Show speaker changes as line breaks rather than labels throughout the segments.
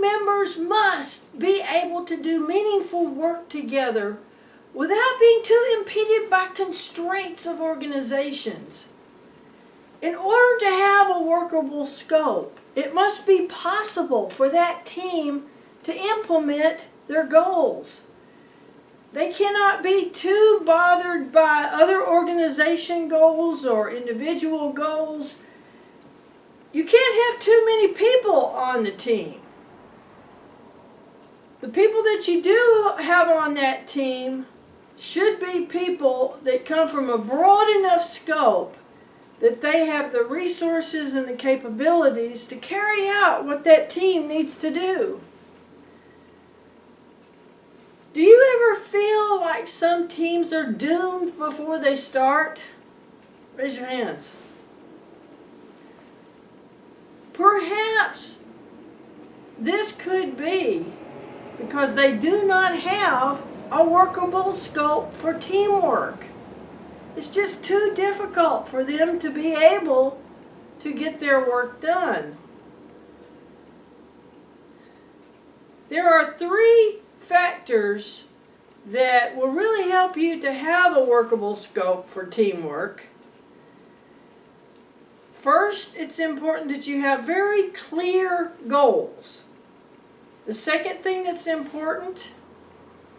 members must be able to do meaningful work together without being too impeded by constraints of organizations. In order to have a workable scope, it must be possible for that team to implement their goals. They cannot be too bothered by other organization goals or individual goals. You can't have too many people on the team. The people that you do have on that team should be people that come from a broad enough scope that they have the resources and the capabilities to carry out what that team needs to do. Do you ever feel like some teams are doomed before they start? Raise your hands. Perhaps this could be because they do not have a workable scope for teamwork. It's just too difficult for them to be able to get their work done. There are 3 factors that will really help you to have a workable scope for teamwork. First, it's important that you have very clear goals. The second thing that's important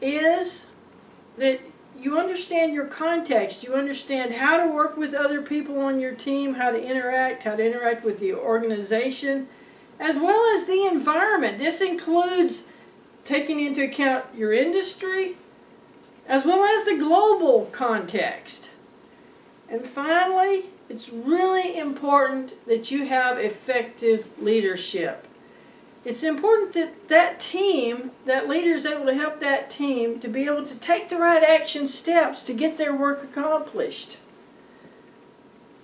is that you understand your context. You understand how to work with other people on your team, how to interact with the organization, as well as the environment. This includes taking into account your industry, as well as the global context. And finally, it's really important that you have effective leadership. It's important that that leader is able to help that team to be able to take the right action steps to get their work accomplished.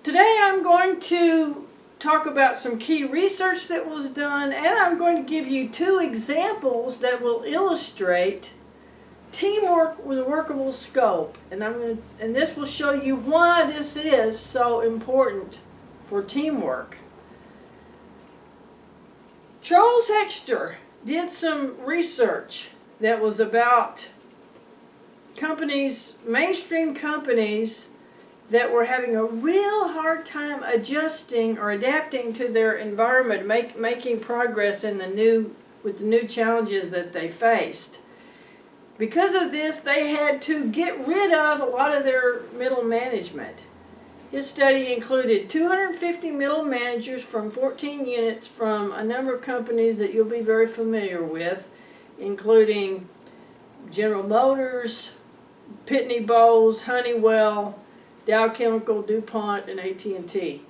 Today I'm going to talk about some key research that was done, and I'm going to give you 2 examples that will illustrate teamwork with a workable scope. And this will show you why this is so important for teamwork. Charles Hexter did some research that was about companies, mainstream companies, that were having a real hard time adjusting or adapting to their environment, making progress with the new challenges that they faced. Because of this, they had to get rid of a lot of their middle management. His study included 250 middle managers from 14 units from a number of companies that you'll be very familiar with, including General Motors, Pitney Bowes, Honeywell, Dow Chemical, DuPont, and AT&T.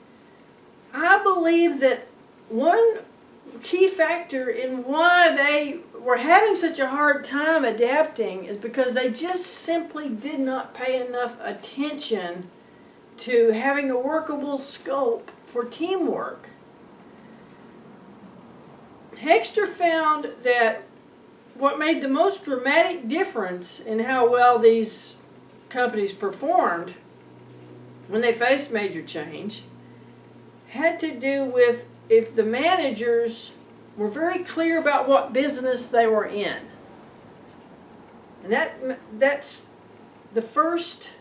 I believe that one key factor in why they were having such a hard time adapting is because they just simply did not pay enough attention to having a workable scope for teamwork. Hexter found that what made the most dramatic difference in how well these companies performed when they faced major change had to do with if the managers were very clear about what business they were in. And that's the first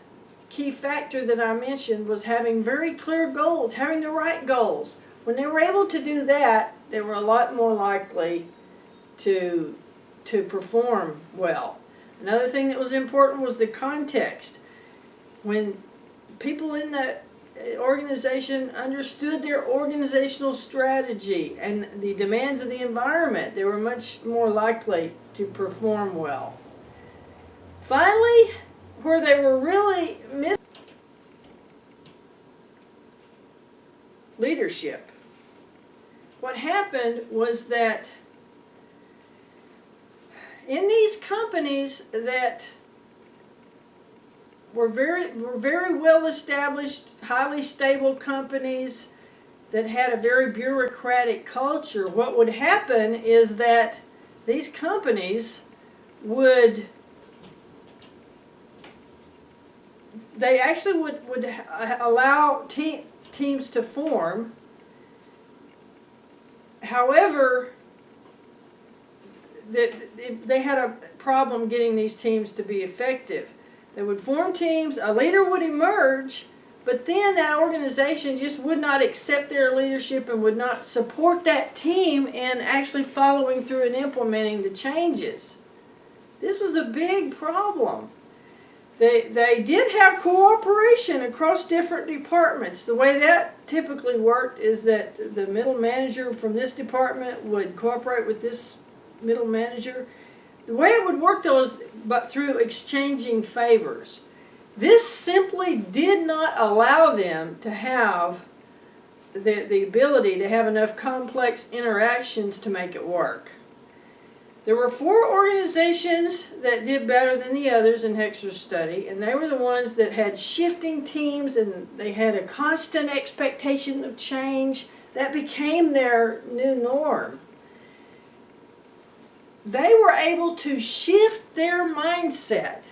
key factor that I mentioned, was having very clear goals, having the right goals. When they were able to do that, they were a lot more likely to perform well. Another thing that was important was the context. When people in the organization understood their organizational strategy and the demands of the environment, they were much more likely to perform well. Finally, where they were really missing leadership. What happened was that in these companies that were very well established, highly stable companies that had a very bureaucratic culture, what would happen is that these companies would allow teams to form. However, they had a problem getting these teams to be effective. They would form teams, a leader would emerge, but then that organization just would not accept their leadership and would not support that team in actually following through and implementing the changes. This was a big problem. They did have cooperation across different departments. The way that typically worked is that the middle manager from this department would cooperate with this middle manager. The way it would work though is but through exchanging favors. This simply did not allow them to have the ability to have enough complex interactions to make it work. There were 4 organizations that did better than the others in Hexer's study, and they were the ones that had shifting teams and they had a constant expectation of change. That became their new norm. They were able to shift their mindset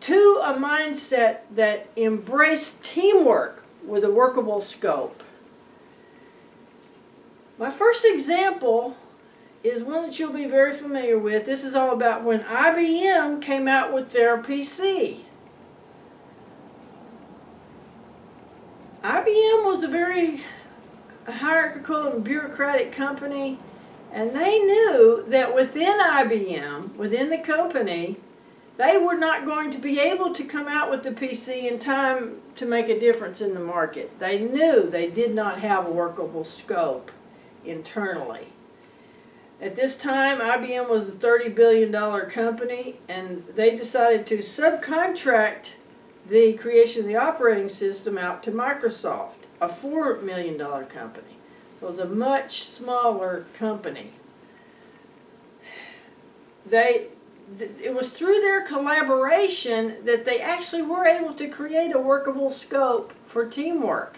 to a mindset that embraced teamwork with a workable scope. My first example is one that you'll be very familiar with. This is all about when IBM came out with their PC. IBM was a very hierarchical and bureaucratic company, and they knew that within IBM, within the company, they were not going to be able to come out with the PC in time to make a difference in the market. They knew they did not have a workable scope internally. At this time, IBM was a $30 billion company, and they decided to subcontract the creation of the operating system out to Microsoft, a $4 million company. So it was a much smaller company. It was through their collaboration that they actually were able to create a workable scope for teamwork.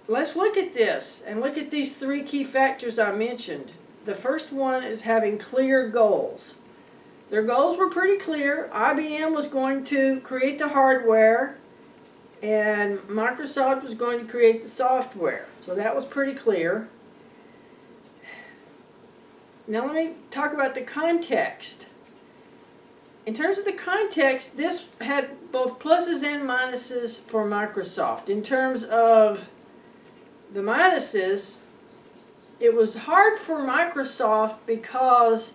Let's look at this and look at these 3 key factors I mentioned. The first one is having clear goals. Their goals were pretty clear. IBM was going to create the hardware and Microsoft was going to create the software. So that was pretty clear. Now let me talk about the context. In terms of the context, this had both pluses and minuses for Microsoft. In terms of the minuses, it was hard for Microsoft because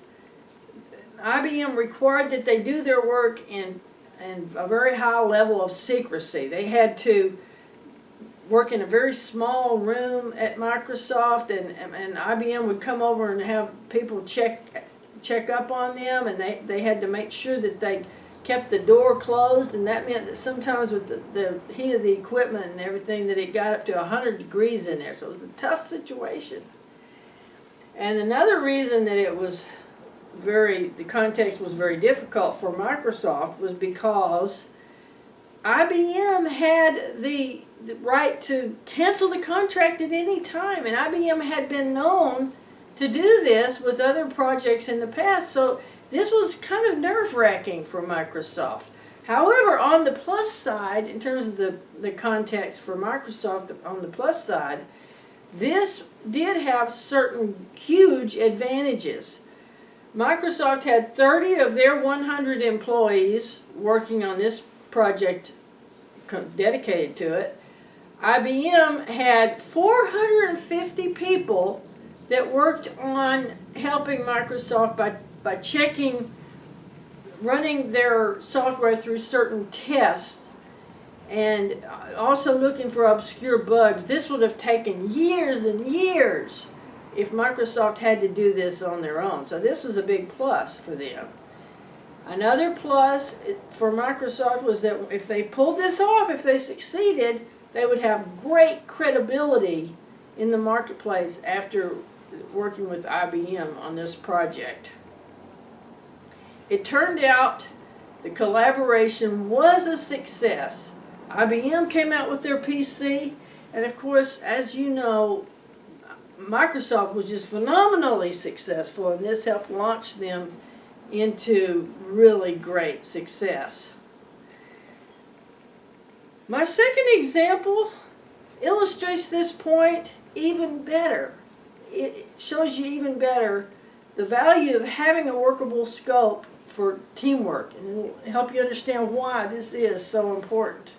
IBM required that they do their work in a very high level of secrecy. They had to work in a very small room at Microsoft, and IBM would come over and have people check up on them, and they had to make sure that they kept the door closed, and that meant that sometimes with the heat of the equipment and everything that it got up to 100 degrees in there, so it was a tough situation. And another reason that it was the context was very difficult for Microsoft was because IBM had the right to cancel the contract at any time, and IBM had been known to do this with other projects in the past, so this was kind of nerve-wracking for Microsoft. However, on the plus side, in terms of the context for Microsoft, on the plus side, this did have certain huge advantages. Microsoft had 30 of their 100 employees working on this project dedicated to it. IBM had 450 people that worked on helping Microsoft by checking, running their software through certain tests, and also looking for obscure bugs. This would have taken years and years if Microsoft had to do this on their own. So this was a big plus for them. Another plus for Microsoft was that if they pulled this off, if they succeeded, they would have great credibility in the marketplace after working with IBM on this project. It turned out the collaboration was a success. IBM came out with their PC, and of course, as you know, Microsoft was just phenomenally successful, and this helped launch them into really great success. My second example illustrates this point even better. it shows you even better the value of having a workable scope for teamwork, and it will help you understand why this is so important.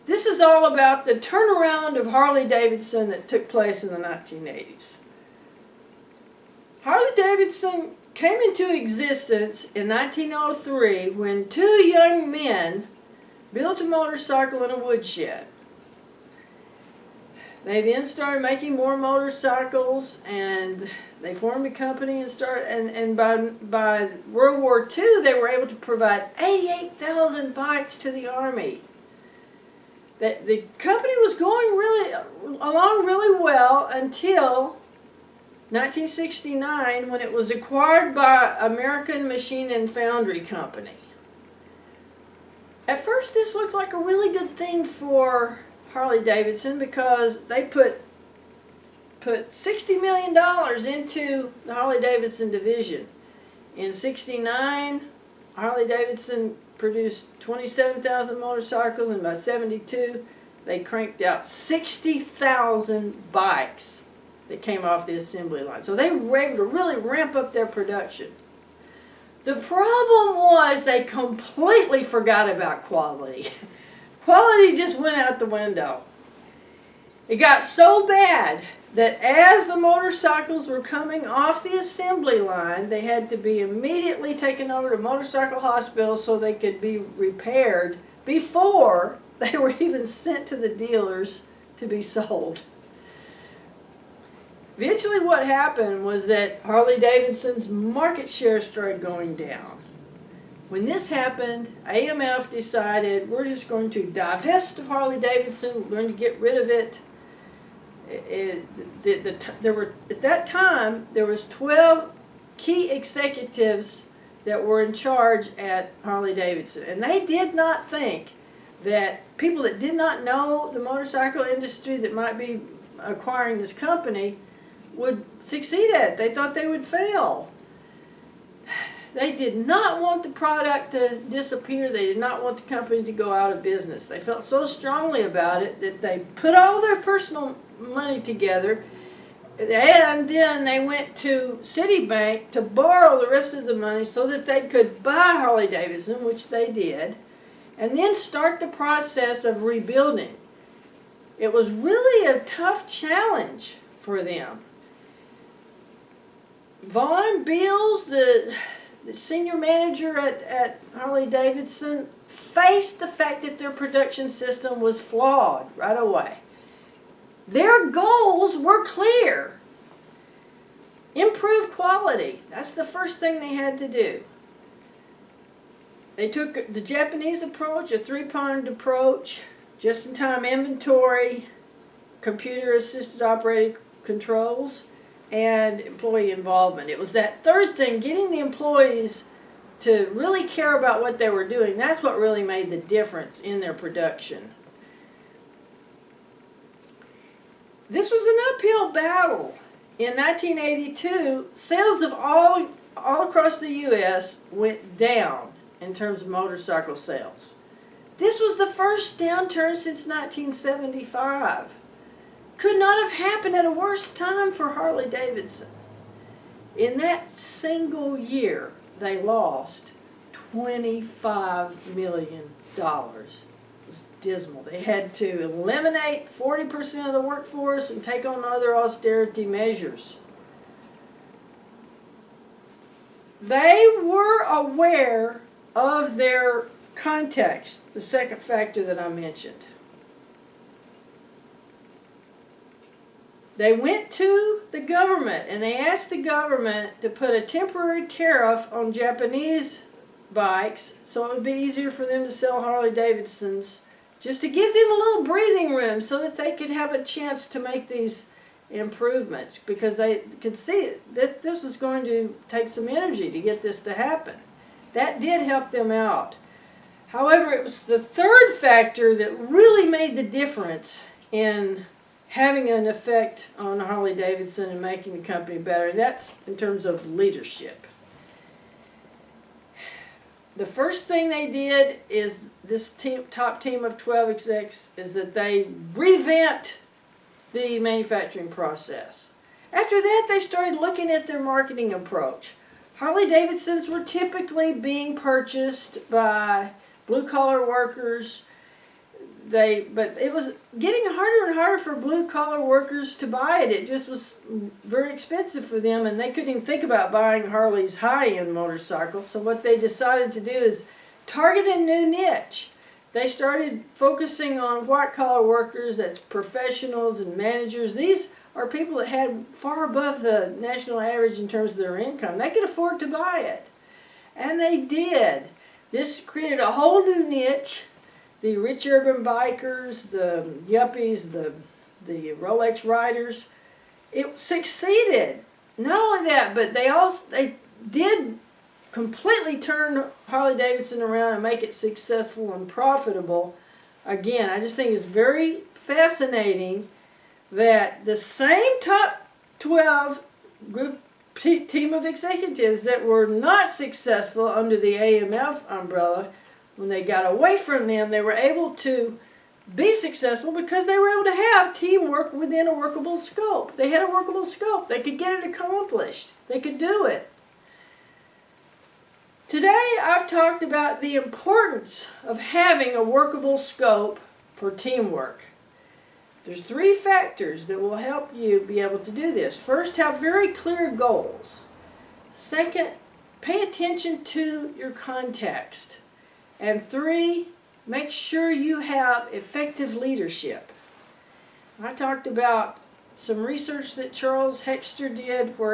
This is all about the turnaround of Harley-Davidson that took place in the 1980s. Harley-Davidson came into existence in 1903 when two young men built a motorcycle in a woodshed. They then started making more motorcycles, and they formed a company and by World War II they were able to provide 88,000 bikes to the Army. The company was going along really well until 1969, when it was acquired by American Machine and Foundry Company. At first this looked like a really good thing for Harley-Davidson because they put $60 million into the Harley-Davidson division. In '69, Harley-Davidson produced 27,000 motorcycles, and by '72 they cranked out 60,000 bikes that came off the assembly line. So they were able to really ramp up their production. The problem was they completely forgot about quality. Quality just went out the window. It got so bad that as the motorcycles were coming off the assembly line, they had to be immediately taken over to motorcycle hospitals so they could be repaired before they were even sent to the dealers to be sold. Eventually what happened was that Harley-Davidson's market share started going down. When this happened, AMF decided we're just going to divest of Harley-Davidson, we're going to get rid of it. At that time, there was 12 key executives that were in charge at Harley-Davidson, and they did not think that people that did not know the motorcycle industry that might be acquiring this company would succeed at it. They thought they would fail. They did not want the product to disappear. They did not want the company to go out of business. They felt so strongly about it that they put all their personal money together, and then they went to Citibank to borrow the rest of the money so that they could buy Harley-Davidson, which they did, and then start the process of rebuilding. It was really a tough challenge for them. Vaughn Beals, the senior manager at Harley-Davidson, faced the fact that their production system was flawed right away. Their goals were clear. Improve quality. That's the first thing they had to do. They took the Japanese approach, a three-pronged approach: just-in-time inventory, computer-assisted operating controls, and employee involvement. It was that third thing, getting the employees to really care about what they were doing. That's what really made the difference in their production. This was an uphill battle. In 1982, sales of all across the U.S. went down in terms of motorcycle sales. This was the first downturn since 1975. Could not have happened at a worse time for Harley-Davidson. In that single year, they lost $25 million. It was dismal. They had to eliminate 40% of the workforce and take on other austerity measures. They were aware of their context, the second factor that I mentioned. They went to the government and they asked the government to put a temporary tariff on Japanese bikes so it would be easier for them to sell Harley-Davidsons, just to give them a little breathing room so that they could have a chance to make these improvements, because they could see this was going to take some energy to get this to happen. That did help them out. However, it was the third factor that really made the difference in having an effect on Harley-Davidson and making the company better, and that's in terms of leadership. The first thing they did is this top team of 12 execs is that they revamped the manufacturing process. After that, they started looking at their marketing approach. Harley Davidsons were typically being purchased by blue-collar workers. But it was getting harder and harder for blue-collar workers to buy it. It just was very expensive for them, and they couldn't even think about buying Harley's high-end motorcycle. So what they decided to do is target a new niche. They started focusing on white-collar workers, that's professionals and managers. These are people that had far above the national average in terms of their income. They could afford to buy it. And they did. This created a whole new niche. The rich urban bikers, the yuppies, the Rolex riders. It succeeded. Not only that, but they did completely turn Harley Davidson around and make it successful and profitable. Again, I just think it's very fascinating that the same top 12 group team of executives that were not successful under the AMF umbrella, when they got away from them, they were able to be successful because they were able to have teamwork within a workable scope. They had a workable scope. They could get it accomplished. They could do it. Today, I've talked about the importance of having a workable scope for teamwork. There's 3 factors that will help you be able to do this. First, have very clear goals. Second, pay attention to your context. And 3, make sure you have effective leadership. I talked about some research that Charles Hexter did where